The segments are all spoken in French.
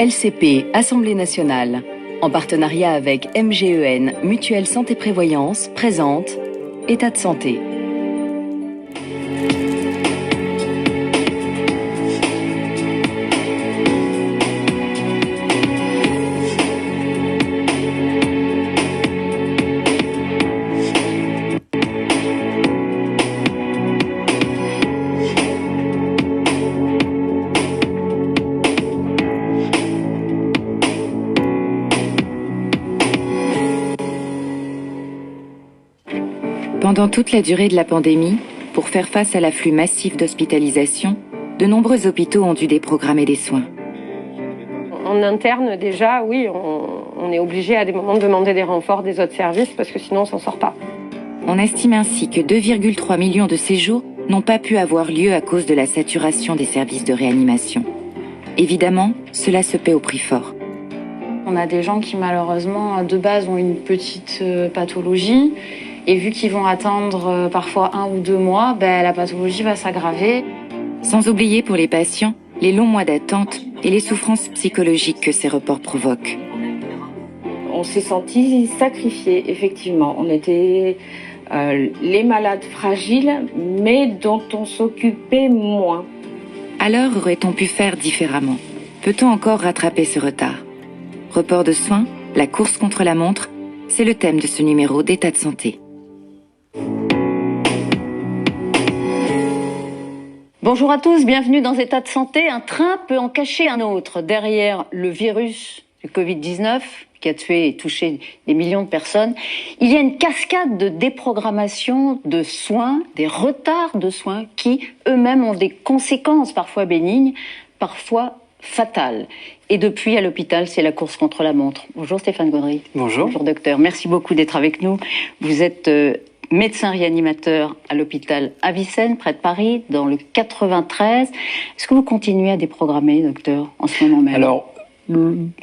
LCP, Assemblée nationale, en partenariat avec MGEN, Mutuelle Santé Prévoyance, présente État de santé. Pendant toute la durée de la pandémie, pour faire face à l'afflux massif d'hospitalisations, de nombreux hôpitaux ont dû déprogrammer des soins. En interne, déjà, oui, on est obligé à des moments de demander des renforts des autres services parce que sinon on s'en sort pas. On estime ainsi que 2,3 millions de séjours n'ont pas pu avoir lieu à cause de la saturation des services de réanimation. Évidemment, cela se paie au prix fort. On a des gens qui malheureusement, de base, ont une petite pathologie. Et vu qu'ils vont attendre parfois 1 ou 2 mois, la pathologie va s'aggraver. Sans oublier pour les patients les longs mois d'attente et les souffrances psychologiques que ces reports provoquent. On s'est sentis sacrifiés, effectivement. On était les malades fragiles, mais dont on s'occupait moins. Alors aurait-on pu faire différemment? Peut-on encore rattraper ce retard? Report de soins, la course contre la montre, c'est le thème de ce numéro d'État de santé. Bonjour à tous, bienvenue dans État de santé. Un train peut en cacher un autre. Derrière le virus du Covid-19, qui a tué et touché des millions de personnes, il y a une cascade de déprogrammation de soins, des retards de soins qui eux-mêmes ont des conséquences parfois bénignes, parfois fatales. Et depuis, à l'hôpital, c'est la course contre la montre. Bonjour Stéphane Gaudry. Bonjour. Bonjour docteur, merci beaucoup d'être avec nous. Vous êtes médecin réanimateur à l'hôpital Avicenne, près de Paris, dans le 93. Est-ce que vous continuez à déprogrammer, docteur, en ce moment même? Alors,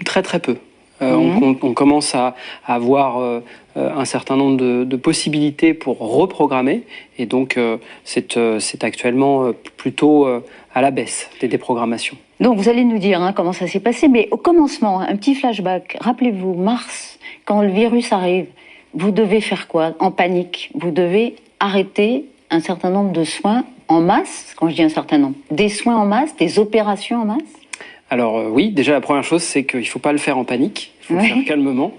très très peu. On commence à avoir un certain nombre de possibilités pour reprogrammer. Et donc, c'est actuellement plutôt à la baisse des déprogrammations. Donc, vous allez nous dire comment ça s'est passé. Mais au commencement, un petit flashback. Rappelez-vous, mars, quand le virus arrive, vous devez faire quoi? En panique. Vous devez arrêter un certain nombre de soins en masse. Quand je dis un certain nombre, des soins en masse, des opérations en masse? Alors oui, déjà la première chose, c'est qu'il ne faut pas le faire en panique, il faut le faire calmement.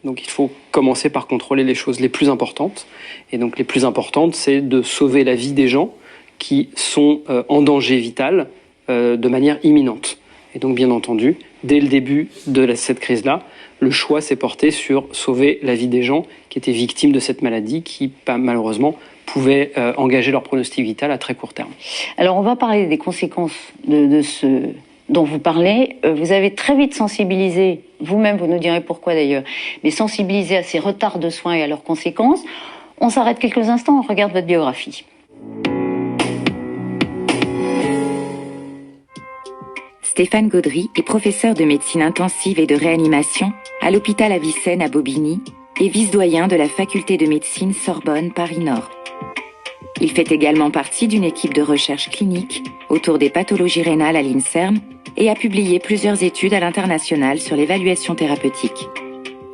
Donc il faut commencer par contrôler les choses les plus importantes. Et donc les plus importantes, c'est de sauver la vie des gens qui sont en danger vital de manière imminente. Et donc bien entendu, dès le début de cette crise-là, le choix s'est porté sur sauver la vie des gens qui étaient victimes de cette maladie, qui malheureusement pouvaient engager leur pronostic vital à très court terme. Alors on va parler des conséquences de ce dont vous parlez. Vous avez très vite sensibilisé, vous-même vous nous direz pourquoi d'ailleurs, mais sensibilisé à ces retards de soins et à leurs conséquences. On s'arrête quelques instants, on regarde votre biographie. Stéphane Gaudry est professeur de médecine intensive et de réanimation à l'hôpital Avicenne à Bobigny et vice-doyen de la faculté de médecine Sorbonne Paris-Nord. Il fait également partie d'une équipe de recherche clinique autour des pathologies rénales à l'INSERM et a publié plusieurs études à l'international sur l'évaluation thérapeutique.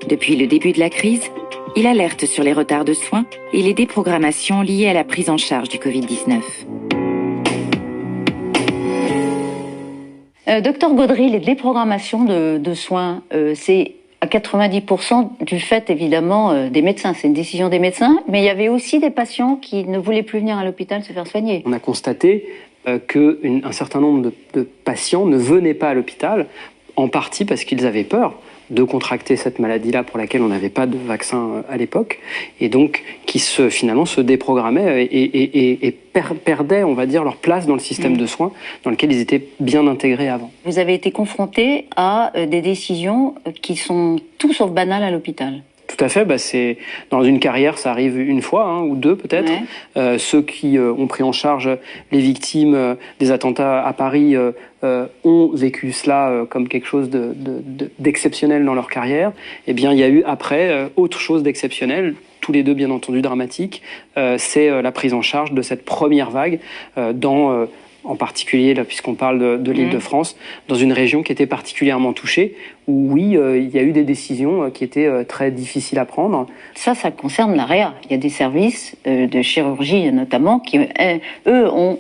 Depuis le début de la crise, il alerte sur les retards de soins et les déprogrammations liées à la prise en charge du Covid-19. Docteur Gaudry, les déprogrammations de soins, c'est à 90% du fait évidemment des médecins. C'est une décision des médecins, mais il y avait aussi des patients qui ne voulaient plus venir à l'hôpital se faire soigner. On a constaté qu'un certain nombre de patients ne venaient pas à l'hôpital, en partie parce qu'ils avaient peur de contracter cette maladie-là pour laquelle on n'avait pas de vaccin à l'époque, et donc qui finalement se déprogrammaient et perdaient, on va dire, leur place dans le système de soins dans lequel ils étaient bien intégrés avant. Vous avez été confronté à des décisions qui sont tout sauf banales à l'hôpital. Tout à fait, c'est dans une carrière, ça arrive une fois ou deux peut-être. Ceux qui ont pris en charge les victimes des attentats à Paris ont vécu cela comme quelque chose d'exceptionnel dans leur carrière. Eh bien, il y a eu après autre chose d'exceptionnel, tous les deux bien entendu dramatiques. C'est la prise en charge de cette première vague en particulier, là, puisqu'on parle de l'Île-de-France, dans une région qui était particulièrement touchée, où oui, il y a eu des décisions qui étaient très difficiles à prendre. Ça concerne la réa. Il y a des services de chirurgie notamment qui, eux, ont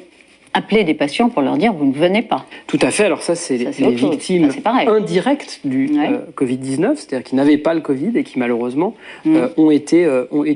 appelé des patients pour leur dire vous ne venez pas. Tout à fait. Alors ça, c'est les victimes indirectes du Covid-19, c'est-à-dire qui n'avaient pas le Covid et qui malheureusement ont été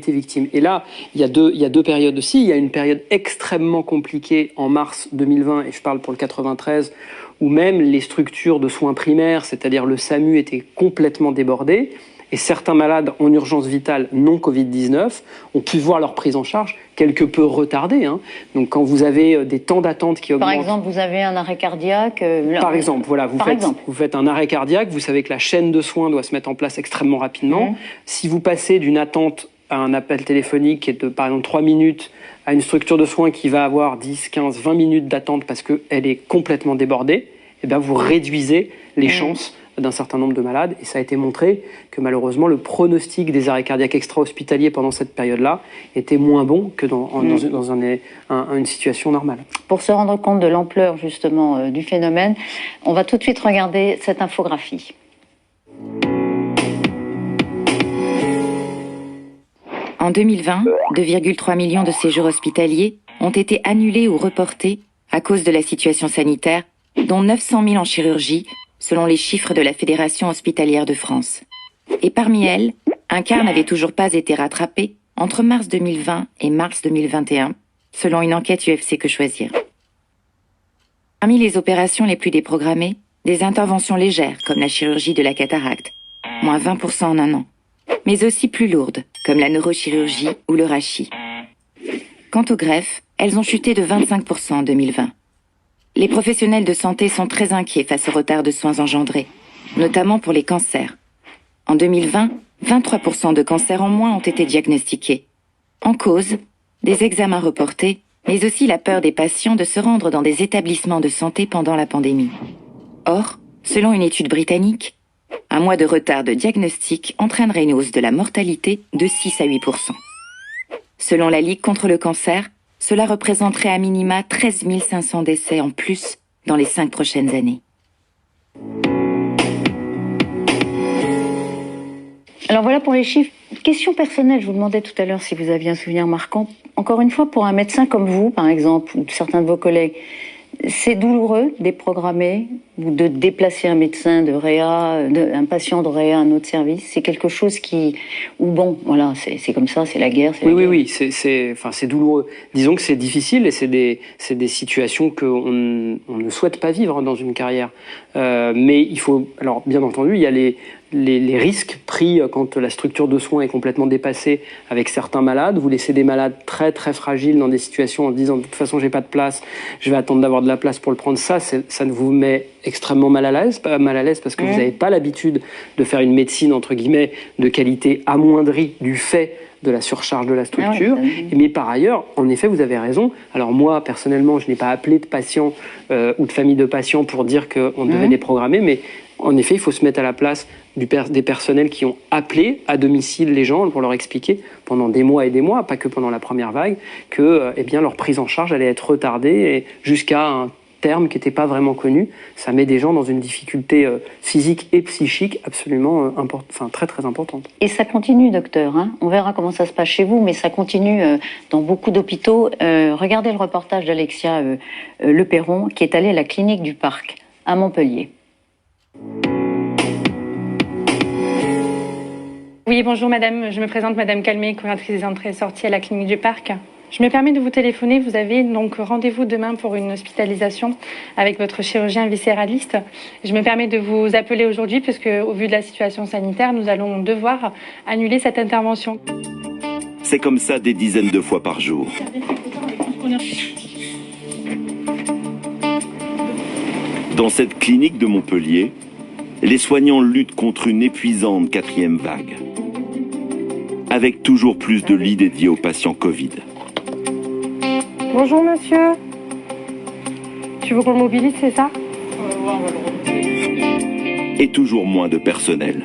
victimes. Et là, il y a deux périodes aussi. Il y a une période extrêmement compliquée en mars 2020, et je parle pour le 93, où même les structures de soins primaires, c'est-à-dire le SAMU, étaient complètement débordées. Et certains malades en urgence vitale non Covid-19 ont pu voir leur prise en charge quelque peu retardée. Donc quand vous avez des temps d'attente qui augmentent... Par exemple, vous avez un arrêt cardiaque... Par exemple, voilà, vous faites un arrêt cardiaque, vous savez que la chaîne de soins doit se mettre en place extrêmement rapidement. Si vous passez d'une attente à un appel téléphonique qui est de, par exemple, 3 minutes, à une structure de soins qui va avoir 10, 15, 20 minutes d'attente parce qu'elle est complètement débordée, eh bien vous réduisez les chances d'un certain nombre de malades, et ça a été montré que malheureusement le pronostic des arrêts cardiaques extra-hospitaliers pendant cette période-là était moins bon que dans une situation normale. Pour se rendre compte de l'ampleur justement du phénomène, on va tout de suite regarder cette infographie. En 2020, 2,3 millions de séjours hospitaliers ont été annulés ou reportés à cause de la situation sanitaire, dont 900 000 en chirurgie, selon les chiffres de la Fédération hospitalière de France. Et parmi elles, un quart n'avait toujours pas été rattrapé entre mars 2020 et mars 2021, selon une enquête UFC Que Choisir. Parmi les opérations les plus déprogrammées, des interventions légères comme la chirurgie de la cataracte, moins 20% en un an, mais aussi plus lourdes comme la neurochirurgie ou le rachis. Quant aux greffes, elles ont chuté de 25% en 2020. Les professionnels de santé sont très inquiets face au retard de soins engendrés, notamment pour les cancers. En 2020, 23% de cancers en moins ont été diagnostiqués. En cause, des examens reportés, mais aussi la peur des patients de se rendre dans des établissements de santé pendant la pandémie. Or, selon une étude britannique, un mois de retard de diagnostic entraînerait une hausse de la mortalité de 6 à 8%. Selon la Ligue contre le cancer, cela représenterait à minima 13 500 décès en plus dans les 5 prochaines années. Alors voilà pour les chiffres. Question personnelle, je vous demandais tout à l'heure si vous aviez un souvenir marquant. Encore une fois, pour un médecin comme vous, par exemple, ou certains de vos collègues, c'est douloureux de déprogrammer ou de déplacer un médecin de réa, un patient de réa à un autre service. C'est quelque chose qui, ou bon, voilà, c'est comme ça, c'est la guerre. Oui, c'est douloureux. Disons que c'est difficile et c'est des situations qu'on ne souhaite pas vivre dans une carrière. Mais il faut, alors bien entendu, il y a les risques pris quand la structure de soins est complètement dépassée avec certains malades. Vous laissez des malades très très fragiles dans des situations en se disant de toute façon j'ai pas de place, je vais attendre d'avoir de la place pour le prendre. Ça ne vous met extrêmement mal à l'aise parce que vous n'avez pas l'habitude de faire une médecine entre guillemets de qualité amoindrie du fait de la surcharge de la structure. Mais par ailleurs, en effet, vous avez raison. Alors moi, personnellement, je n'ai pas appelé de patients ou de famille de patients pour dire qu'on devait déprogrammer, mais en effet, il faut se mettre à la place des personnels qui ont appelé à domicile les gens pour leur expliquer pendant des mois et des mois, pas que pendant la première vague, que leur prise en charge allait être retardée et jusqu'à un terme qui n'était pas vraiment connu. Ça met des gens dans une difficulté physique et psychique absolument très très importante. Et ça continue, docteur. On verra comment ça se passe chez vous, mais ça continue dans beaucoup d'hôpitaux. Regardez le reportage d'Alexia Le Perron, qui est allée à la clinique du Parc à Montpellier. Oui, bonjour madame, je me présente madame Calmé, coordinatrice des entrées et sorties à la clinique du Parc. Je me permets de vous téléphoner, vous avez donc rendez-vous demain pour une hospitalisation avec votre chirurgien viscéraliste. Je me permets de vous appeler aujourd'hui parce qu'au vu de la situation sanitaire, nous allons devoir annuler cette intervention. C'est comme ça des dizaines de fois par jour. Dans cette clinique de Montpellier, les soignants luttent contre une épuisante 4e vague, avec toujours plus de lits dédiés aux patients Covid. Bonjour monsieur. Tu veux qu'on le mobilise, c'est ça? Et toujours moins de personnel.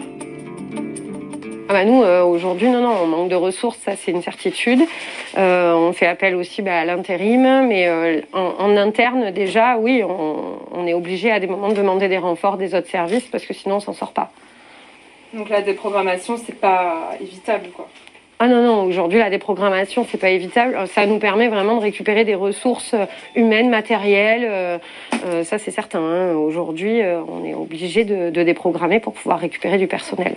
Ah bah nous, aujourd'hui, non, on manque de ressources, ça c'est une certitude. On fait appel aussi à l'intérim, mais en interne déjà, oui, on est obligé à des moments de demander des renforts des autres services parce que sinon on s'en sort pas. Donc la déprogrammation, c'est pas évitable, quoi. Ah non, aujourd'hui la déprogrammation, c'est pas évitable. Ça nous permet vraiment de récupérer des ressources humaines, matérielles. Ça c'est certain. Hein. Aujourd'hui, on est obligé de déprogrammer pour pouvoir récupérer du personnel.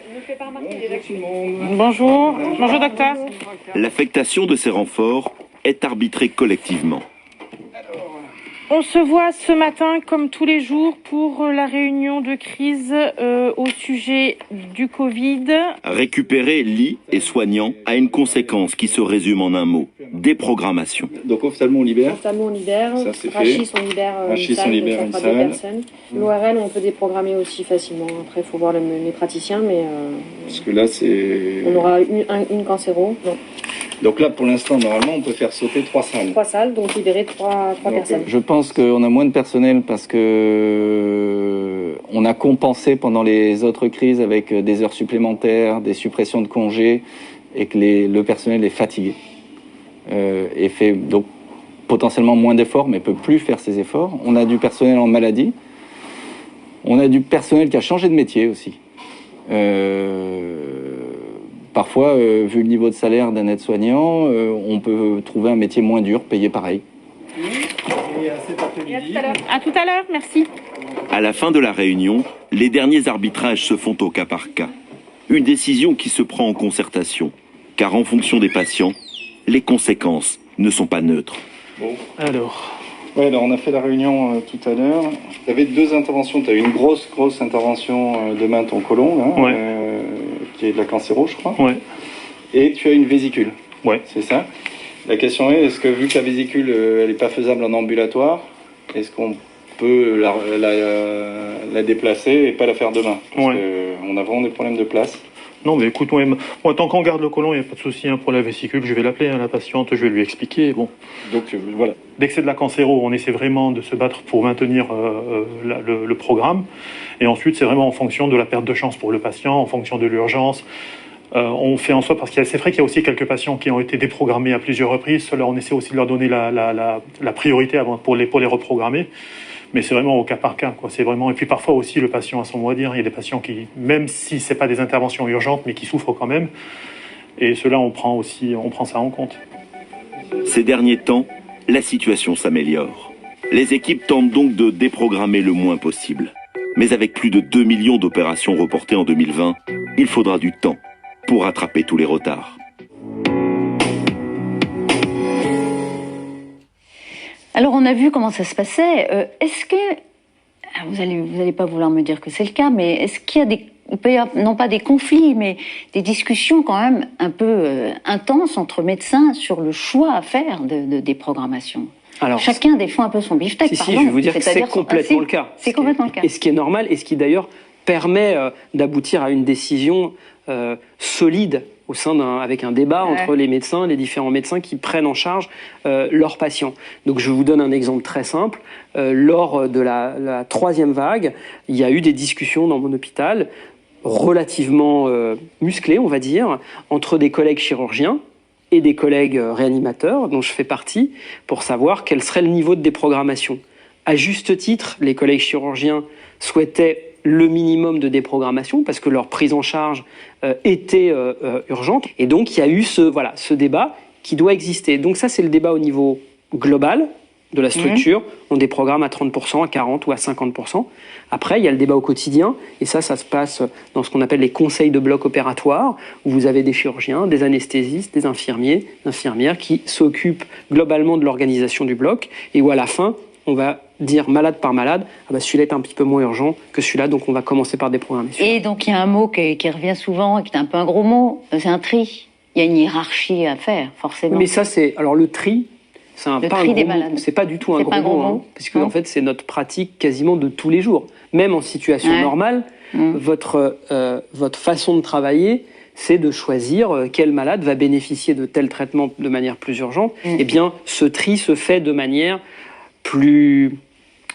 Bonjour docteur. L'affectation de ces renforts est arbitrée collectivement. On se voit ce matin, comme tous les jours, pour la réunion de crise au sujet du Covid. Récupérer lits et soignants a une conséquence qui se résume en un mot, déprogrammation. Donc ophtalmo on libère. Ophtalmo on libère, ça c'est rachis fait. on libère Rachis on libère une salle. Personnes. L'ORL on peut déprogrammer aussi facilement. Après il faut voir les praticiens, mais parce que là c'est. On aura une cancéro. Donc là pour l'instant normalement on peut faire sauter 3 salles. 3 salles, donc libérer 3 personnes. Je pense qu'on a moins de personnel parce que on a compensé pendant les autres crises avec des heures supplémentaires, des suppressions de congés et que le personnel est fatigué et fait donc potentiellement moins d'efforts mais peut plus faire ses efforts. On a du personnel en maladie, on a du personnel qui a changé de métier aussi. Parfois, vu le niveau de salaire d'un aide-soignant, on peut trouver un métier moins dur, payé pareil. À tout à l'heure, merci. À la fin de la réunion, les derniers arbitrages se font au cas par cas. Une décision qui se prend en concertation, car en fonction des patients, les conséquences ne sont pas neutres. Bon. Alors on a fait la réunion tout à l'heure. Tu avais 2 interventions. Tu as eu une grosse intervention de main ton côlon, là, qui est de la cancéro, je crois. Ouais. Et tu as une vésicule. Ouais. C'est ça. La question est-ce que vu que la vésicule, elle n'est pas faisable en ambulatoire, est-ce qu'on peut la déplacer et pas la faire demain? Parce qu'on a vraiment des problèmes de place. Non, mais écoute, moi tant qu'on garde le côlon, il n'y a pas de souci pour la vésicule. Je vais l'appeler, la patiente, je vais lui expliquer. Bon. Donc voilà. Dès que c'est de la cancéro, on essaie vraiment de se battre pour maintenir le programme. Et ensuite, c'est vraiment en fonction de la perte de chance pour le patient, en fonction de l'urgence. On fait en sorte, parce que c'est vrai qu'il y a aussi quelques patients qui ont été déprogrammés à plusieurs reprises. Ceux-là, on essaie aussi de leur donner la priorité avant pour les reprogrammer. Mais c'est vraiment au cas par cas, quoi. C'est vraiment, et puis parfois aussi le patient a son mot à dire. Il y a des patients qui, même si c'est pas des interventions urgentes, mais qui souffrent quand même. Et cela, on prend ça en compte. Ces derniers temps, la situation s'améliore. Les équipes tentent donc de déprogrammer le moins possible. Mais avec plus de 2 millions d'opérations reportées en 2020, il faudra du temps pour rattraper tous les retards. Alors, on a vu comment ça se passait. Est-ce que... Vous allez pas vouloir me dire que c'est le cas, mais est-ce qu'il y a il peut y avoir, non pas des conflits, mais des discussions quand même un peu intenses entre médecins sur le choix à faire de déprogrammation? Alors, chacun défend un peu son beefsteak, je vais vous dire que c'est complètement le cas. C'est complètement le cas. Et ce qui est normal, et ce qui d'ailleurs permet d'aboutir à une décision solide au sein avec un débat entre les médecins, les différents médecins qui prennent en charge leurs patients. Donc je vous donne un exemple très simple. Lors de la 3e vague, il y a eu des discussions dans mon hôpital relativement musclées, on va dire, entre des collègues chirurgiens et des collègues réanimateurs, dont je fais partie, pour savoir quel serait le niveau de déprogrammation. À juste titre, les collègues chirurgiens souhaitaient le minimum de déprogrammation parce que leur prise en charge était urgente. Et donc, il y a eu ce débat qui doit exister. Donc ça, c'est le débat au niveau global de la structure. On déprogramme à 30%, à 40% ou à 50%. Après, il y a le débat au quotidien. Et ça se passe dans ce qu'on appelle les conseils de bloc opératoire, où vous avez des chirurgiens, des anesthésistes, des infirmiers, infirmières qui s'occupent globalement de l'organisation du bloc et où à la fin, on va dire malade par malade, celui-là est un petit peu moins urgent que celui-là, donc on va commencer par déprogrammer. Et donc il y a un mot qui revient souvent, et qui est un peu un gros mot, c'est un tri. Il y a une hiérarchie à faire, forcément. Mais ça, alors le tri, c'est pas un gros mot. C'est pas du tout un gros mot, puisque en fait c'est notre pratique quasiment de tous les jours. Même en situation normale, votre façon de travailler, c'est de choisir quel malade va bénéficier de tel traitement de manière plus urgente. Eh bien, ce tri se fait de manière plus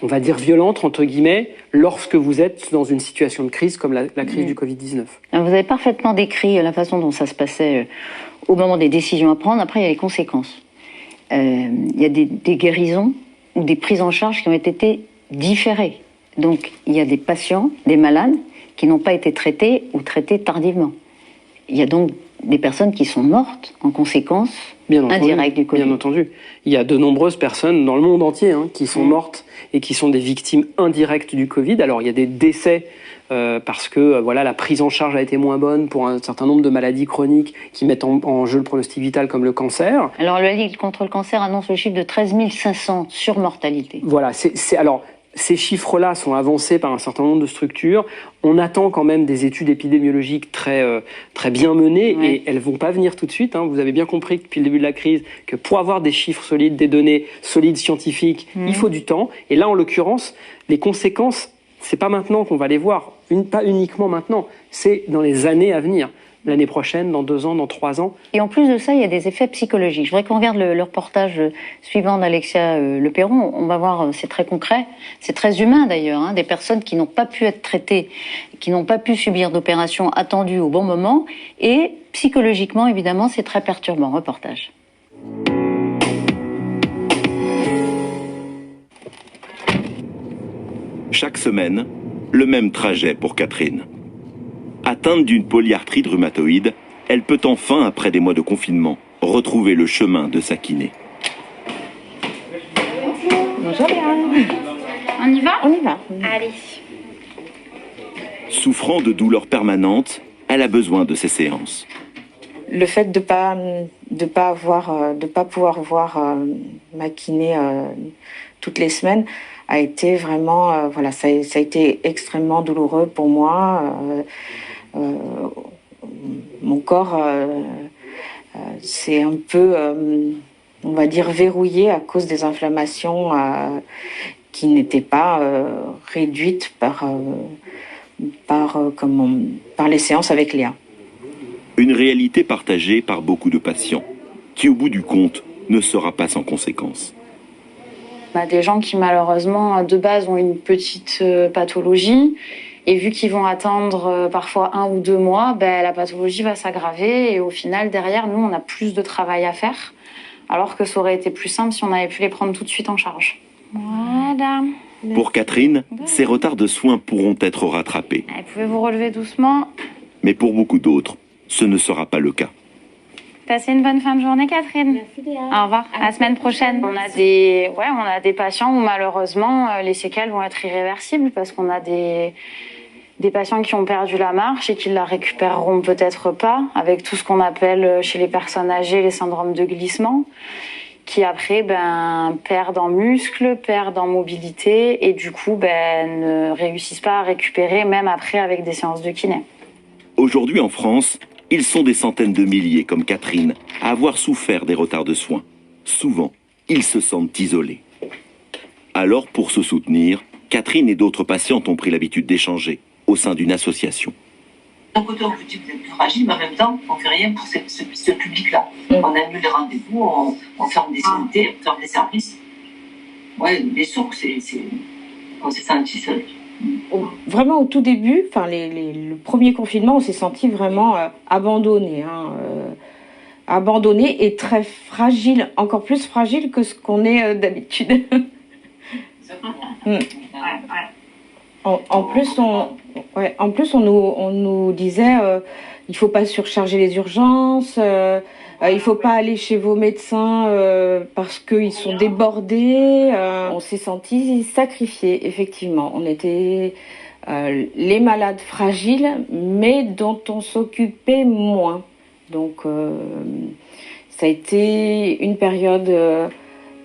on va dire, violente, entre guillemets, lorsque vous êtes dans une situation de crise comme la crise du Covid-19. Alors, vous avez parfaitement décrit la façon dont ça se passait au moment des décisions à prendre. Après, il y a les conséquences. Il y a des guérisons ou des prises en charge qui ont été différées. Donc, il y a des patients, des malades, qui n'ont pas été traités ou traités tardivement. Il y a donc des personnes qui sont mortes en conséquence indirecte du Covid. Bien entendu. Il y a de nombreuses personnes dans le monde entier qui sont mortes et qui sont des victimes indirectes du Covid. Alors, il y a des décès parce que la prise en charge a été moins bonne pour un certain nombre de maladies chroniques qui mettent en jeu le pronostic vital comme le cancer. Alors, la Ligue contre le cancer annonce le chiffre de 13 500 surmortalité. Voilà, alors, ces chiffres-là sont avancés par un certain nombre de structures. On attend quand même des études épidémiologiques très bien menées et elles ne vont pas venir tout de suite. Vous avez bien compris depuis le début de la crise que pour avoir des chiffres solides, des données solides scientifiques, il faut du temps. Et là, en l'occurrence, les conséquences, c'est pas maintenant qu'on va les voir, pas uniquement maintenant, c'est dans les années à venir. L'année prochaine, dans 2 ans, dans 3 ans. Et en plus de ça, il y a des effets psychologiques. Je voudrais qu'on regarde le reportage suivant d'Alexia Le Perron. On va voir, c'est très concret, c'est très humain d'ailleurs, des personnes qui n'ont pas pu être traitées, qui n'ont pas pu subir d'opérations attendues au bon moment. Et psychologiquement, évidemment, c'est très perturbant. Reportage. Chaque semaine, le même trajet pour Catherine. Atteinte d'une polyarthrite rhumatoïde, elle peut enfin, après des mois de confinement, retrouver le chemin de sa kiné. Bonjour Léane. On y va? On y va. Allez. Souffrant de douleurs permanentes, elle a besoin de ces séances. Le fait de pas pouvoir voir ma kiné toutes les semaines a été vraiment ça a été extrêmement douloureux pour moi. Mon corps c'est un peu on va dire verrouillé à cause des inflammations qui n'étaient pas réduites par les séances avec Léa. Une réalité partagée par beaucoup de patients, qui au bout du compte ne sera pas sans conséquences. On a des gens qui malheureusement de base ont une petite pathologie et vu qu'ils vont attendre parfois 1 ou 2 mois, la pathologie va s'aggraver et au final derrière nous on a plus de travail à faire alors que ça aurait été plus simple si on avait pu les prendre tout de suite en charge. Voilà. Pour Catherine, ces retards de soins pourront être rattrapés. Allez, pouvez-vous relever doucement? Mais pour beaucoup d'autres, ce ne sera pas le cas. Passez une bonne fin de journée, Catherine. Merci Léa. Au revoir. À la semaine prochaine. On a des patients où malheureusement les séquelles vont être irréversibles parce qu'on a des patients qui ont perdu la marche et qui la récupéreront peut-être pas avec tout ce qu'on appelle chez les personnes âgées les syndromes de glissement qui après perdent en muscles, perdent en mobilité et du coup ne réussissent pas à récupérer même après avec des séances de kiné. Aujourd'hui en France, ils sont des centaines de milliers, comme Catherine, à avoir souffert des retards de soins. Souvent, ils se sentent isolés. Alors, pour se soutenir, Catherine et d'autres patientes ont pris l'habitude d'échanger au sein d'une association. D'un côté, on vous dit que vous êtes plus fragile, mais en même temps, on ne fait rien pour ce public-là. On annule les rendez-vous, on ferme des unités, on ferme des services. Oui, bien sûr que on s'est senti seul. Vraiment au tout début, le premier confinement, on s'est senti vraiment abandonné. Abandonné et très fragile, encore plus fragile que ce qu'on est d'habitude. En plus, on nous disait il faut pas surcharger les urgences, il faut pas aller chez vos médecins parce qu'ils sont débordés. On s'est senti sacrifiés, effectivement. On était les malades fragiles, mais dont on s'occupait moins. Donc, ça a été une période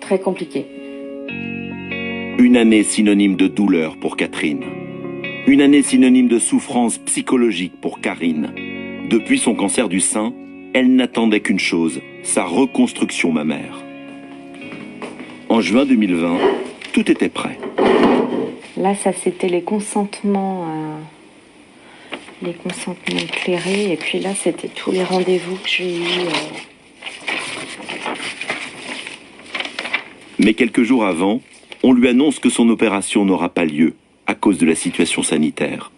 très compliquée. Une année synonyme de douleur pour Catherine. Une année synonyme de souffrance psychologique pour Karine. Depuis son cancer du sein, elle n'attendait qu'une chose, sa reconstruction mammaire. En juin 2020, tout était prêt. Là, ça c'était les consentements éclairés. Et puis là, c'était tous les rendez-vous que j'ai eus. Mais quelques jours avant, On lui annonce que son opération n'aura pas lieu à cause de la situation sanitaire.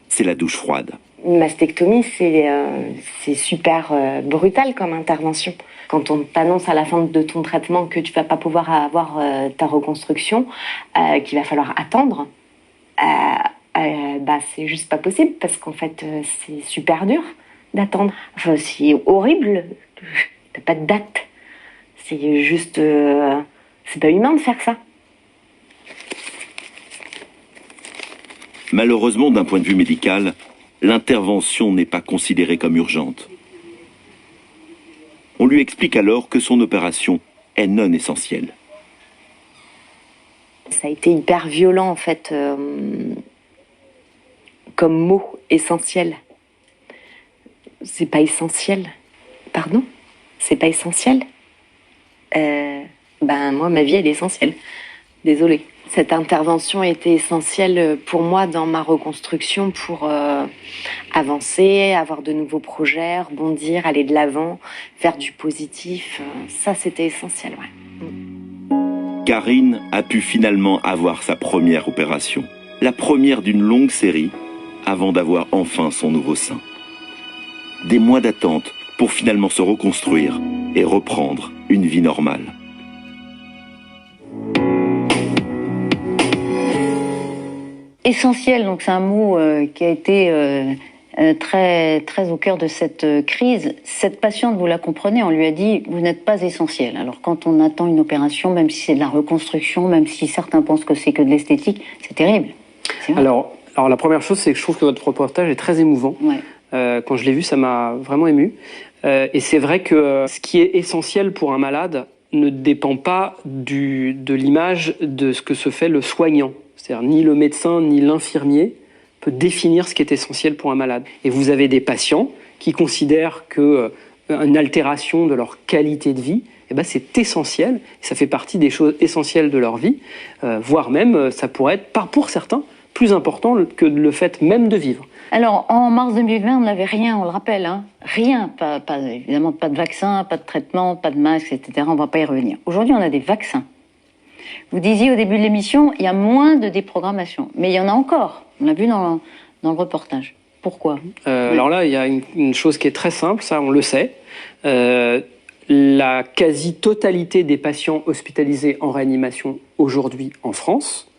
C'est la douche froide. Une mastectomie, c'est super brutal comme intervention. Quand on t'annonce à la fin de ton traitement que tu vas pas pouvoir avoir ta reconstruction, qu'il va falloir attendre, c'est juste pas possible parce qu'en fait c'est super dur d'attendre. Enfin, c'est horrible. T'as pas de date. C'est juste, c'est pas humain de faire ça. Malheureusement, d'un point de vue médical, l'intervention n'est pas considérée comme urgente. On lui explique alors que son opération est non essentielle. Ça a été hyper violent en fait, comme mot essentiel. C'est pas essentiel. Pardon ? C'est pas essentiel ? Moi, ma vie, elle est essentielle. Désolée. Cette intervention était essentielle pour moi dans ma reconstruction pour avancer, avoir de nouveaux projets, rebondir, aller de l'avant, faire du positif. Ça, c'était essentiel, ouais. Karine a pu finalement avoir sa première opération. La première d'une longue série avant d'avoir enfin son nouveau sein. Des mois d'attente pour finalement se reconstruire et reprendre une vie normale. Essentiel, donc c'est un mot qui a été très, très au cœur de cette crise. Cette patiente, vous la comprenez, on lui a dit « vous n'êtes pas essentiel ». Alors quand on attend une opération, même si c'est de la reconstruction, même si certains pensent que c'est que de l'esthétique, c'est terrible. Alors la première chose, c'est que je trouve que votre reportage est très émouvant. Ouais. Quand je l'ai vu, ça m'a vraiment ému. Et c'est vrai que ce qui est essentiel pour un malade ne dépend pas de l'image de ce que se fait le soignant. C'est-à-dire ni le médecin ni l'infirmier peut définir ce qui est essentiel pour un malade. Et vous avez des patients qui considèrent qu'une altération de leur qualité de vie, c'est essentiel, ça fait partie des choses essentielles de leur vie, voire même, ça pourrait être, pour certains, plus important que le fait même de vivre. Alors, en mars 2020, on n'avait rien, on le rappelle, hein, rien, évidemment pas de vaccin, pas de traitement, pas de masque, etc. On ne va pas y revenir. Aujourd'hui, on a des vaccins. Vous disiez au début de l'émission, il y a moins de déprogrammation, mais il y en a encore. On l'a vu dans le reportage. Pourquoi ? Alors là, il y a une chose qui est très simple, ça on le sait. La quasi-totalité des patients hospitalisés en réanimation aujourd'hui en France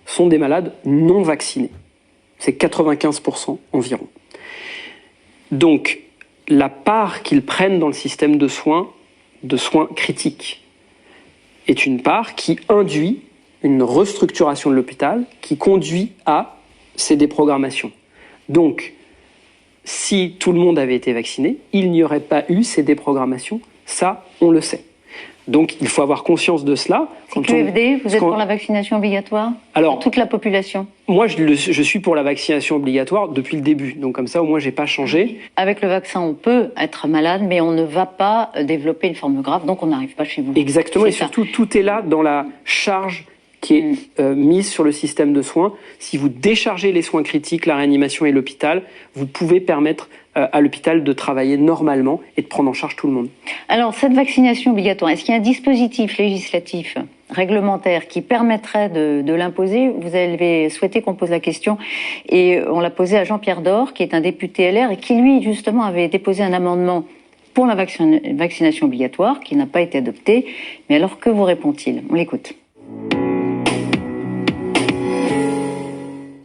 sont des malades non vaccinés. C'est 95% environ. Donc, la part qu'ils prennent dans le système de soins critiques, est une part qui induit une restructuration de l'hôpital qui conduit à ces déprogrammations. Donc, si tout le monde avait été vacciné, il n'y aurait pas eu ces déprogrammations. Ça, on le sait. Donc, il faut avoir conscience de cela. QFD, vous êtes pour la vaccination obligatoire pour toute la population ? Moi, je suis pour la vaccination obligatoire depuis le début. Donc, comme ça, au moins, j'ai pas changé. Avec le vaccin, on peut être malade, mais on ne va pas développer une forme grave, donc on n'arrive pas chez vous. Exactement, et surtout, tout est là dans la charge qui est mise sur le système de soins. Si vous déchargez les soins critiques, la réanimation et l'hôpital, vous pouvez permettre à l'hôpital de travailler normalement et de prendre en charge tout le monde. Alors, cette vaccination obligatoire, est-ce qu'il y a un dispositif législatif, réglementaire, qui permettrait de l'imposer ? Vous avez souhaité qu'on pose la question et on l'a posée à Jean-Pierre Dor, qui est un député LR et qui, lui, justement, avait déposé un amendement pour la vaccination obligatoire, qui n'a pas été adopté. Mais alors, que vous répond-il ? On l'écoute.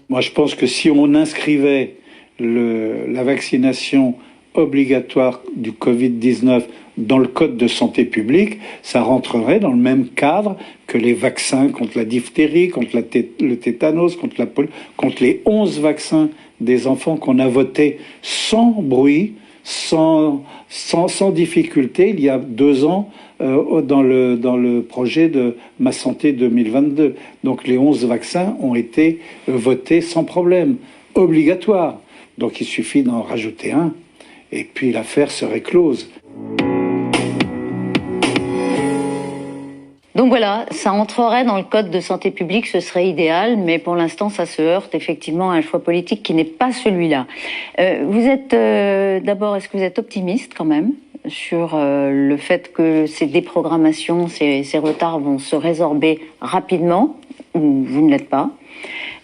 Moi, je pense que si on inscrivait la vaccination obligatoire du Covid-19 dans le code de santé publique, ça rentrerait dans le même cadre que les vaccins contre la diphtérie, contre le tétanos, contre les 11 vaccins des enfants qu'on a votés sans bruit, sans difficulté, il y a 2 ans, dans le projet de Ma Santé 2022. Donc les 11 vaccins ont été votés sans problème, obligatoires. Donc il suffit d'en rajouter un, et puis l'affaire serait close. Donc voilà, ça entrerait dans le code de santé publique, ce serait idéal, mais pour l'instant, ça se heurte effectivement à un choix politique qui n'est pas celui-là. Vous êtes, d'abord, est-ce que vous êtes optimiste quand même ? sur le fait que ces déprogrammations, ces retards vont se résorber rapidement, ou vous ne l'êtes pas.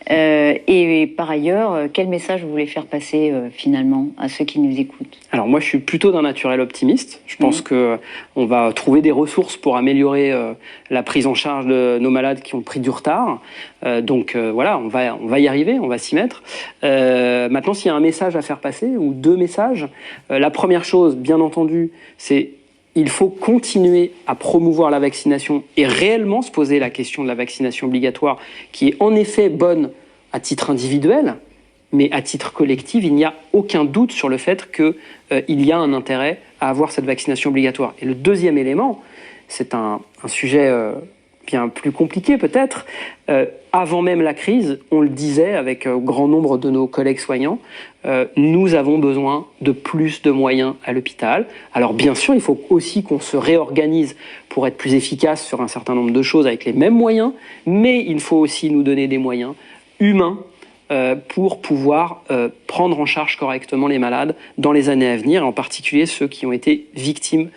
Et par ailleurs, quel message vous voulez faire passer finalement à ceux qui nous écoutent? Alors moi, je suis plutôt d'un naturel optimiste. Je pense que on va trouver des ressources pour améliorer la prise en charge de nos malades qui ont pris du retard. Donc voilà, on va y arriver, on va s'y mettre. Maintenant, s'il y a un message à faire passer, ou deux messages, la première chose, bien entendu, c'est il faut continuer à promouvoir la vaccination et réellement se poser la question de la vaccination obligatoire, qui est en effet bonne à titre individuel, mais à titre collectif, il n'y a aucun doute sur le fait qu'il y a un intérêt à avoir cette vaccination obligatoire. Et le deuxième élément, c'est un sujet bien plus compliqué peut-être. Avant même la crise, on le disait avec grand nombre de nos collègues soignants, nous avons besoin de plus de moyens à l'hôpital. Alors bien sûr, il faut aussi qu'on se réorganise pour être plus efficace sur un certain nombre de choses avec les mêmes moyens, mais il faut aussi nous donner des moyens humains pour pouvoir prendre en charge correctement les malades dans les années à venir, et en particulier ceux qui ont été victimes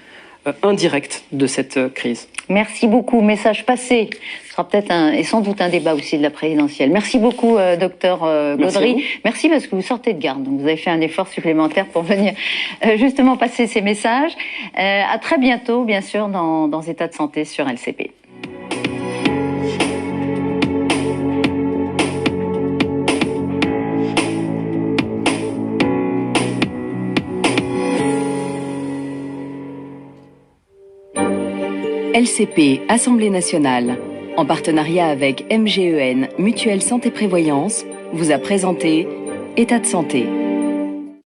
indirectes de cette crise. Merci beaucoup. Message passé. Ce sera peut-être et sans doute un débat aussi de la présidentielle. Merci beaucoup, docteur Gaudry. Merci parce que vous sortez de garde. Donc vous avez fait un effort supplémentaire pour venir justement passer ces messages. À très bientôt, bien sûr, dans État de santé sur LCP. LCP, Assemblée nationale, en partenariat avec MGEN, Mutuelle Santé Prévoyance, vous a présenté État de santé.